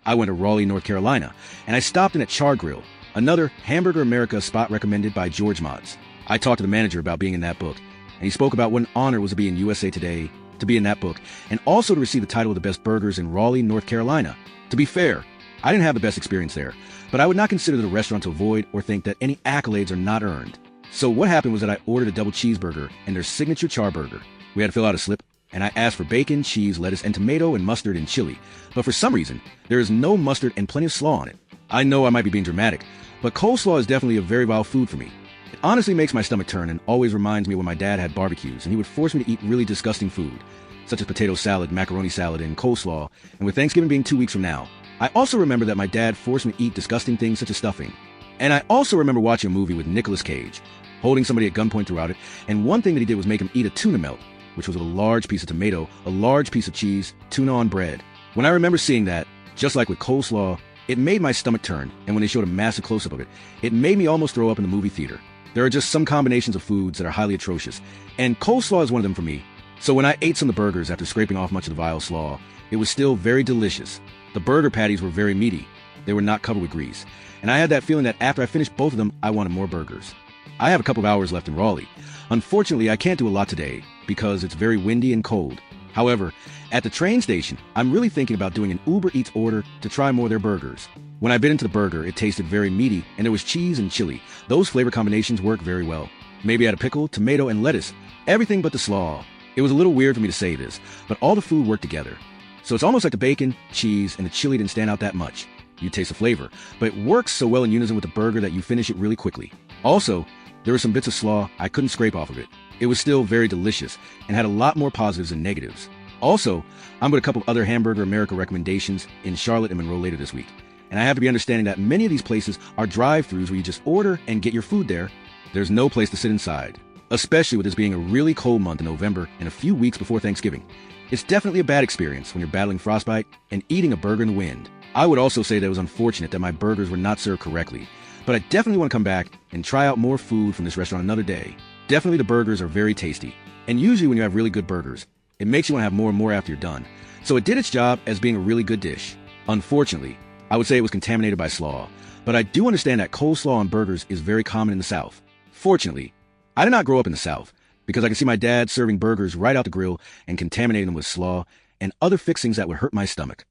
I went to Raleigh, North Carolina, and I stopped in at Char-Grill, another Hamburger America spot recommended by George Motz. I talked to the manager about being in that book, and he spoke about what an honor it was to be in USA Today, to be in that book, and also to receive the title of the best burgers in Raleigh, North Carolina. To be fair, I didn't have the best experience there, but I would not consider it a restaurant to avoid or think that any accolades are not earned. So what happened was that I ordered a double cheeseburger and their signature char burger. We had to fill out a slip, and I asked for bacon, cheese, lettuce, and tomato and mustard and chili. But for some reason, there is no mustard and plenty of slaw on it. I know I might be being dramatic, but coleslaw is definitely a very vile food for me. It honestly makes my stomach turn and always reminds me when my dad had barbecues and he would force me to eat really disgusting food, such as potato salad, macaroni salad, and coleslaw, and with Thanksgiving being 2 weeks from now. I also remember that my dad forced me to eat disgusting things such as stuffing. And I also remember watching a movie with Nicolas Cage, holding somebody at gunpoint throughout it, and one thing that he did was make him eat a tuna melt, which was a large piece of tomato, a large piece of cheese, tuna on bread. When I remember seeing that, just like with coleslaw, it made my stomach turn, and when they showed a massive close-up of it, it made me almost throw up in the movie theater. There are just some combinations of foods that are highly atrocious, and coleslaw is one of them for me. So when I ate some of the burgers after scraping off much of the vile slaw, it was still very delicious. The burger patties were very meaty. They were not covered with grease, and I had that feeling that after I finished both of them, I wanted more burgers. I have a couple of hours left in Raleigh. Unfortunately, I can't do a lot today because it's very windy and cold. However, at the train station, I'm really thinking about doing an Uber Eats order to try more of their burgers. When I bit into the burger, it tasted very meaty, and there was cheese and chili. Those flavor combinations work very well. Maybe add a pickle, tomato, and lettuce. Everything but the slaw. It was a little weird for me to say this, but all the food worked together. So it's almost like the bacon, cheese, and the chili didn't stand out that much. You taste the flavor, but it works so well in unison with the burger that you finish it really quickly. Also, there were some bits of slaw I couldn't scrape off of it. It was still very delicious and had a lot more positives than negatives. Also, I'm with a couple of other Hamburger America recommendations in Charlotte and Monroe later this week. And I have to be understanding that many of these places are drive-thrus where you just order and get your food there. There's no place to sit inside, especially with this being a really cold month in November and a few weeks before Thanksgiving. It's definitely a bad experience when you're battling frostbite and eating a burger in the wind. I would also say that it was unfortunate that my burgers were not served correctly, but I definitely want to come back and try out more food from this restaurant another day. Definitely the burgers are very tasty, and usually when you have really good burgers, it makes you want to have more and more after you're done. So it did its job as being a really good dish. Unfortunately, I would say it was contaminated by slaw, but I do understand that coleslaw on burgers is very common in the South. Fortunately, I did not grow up in the South, because I can see my dad serving burgers right out the grill and contaminating them with slaw and other fixings that would hurt my stomach.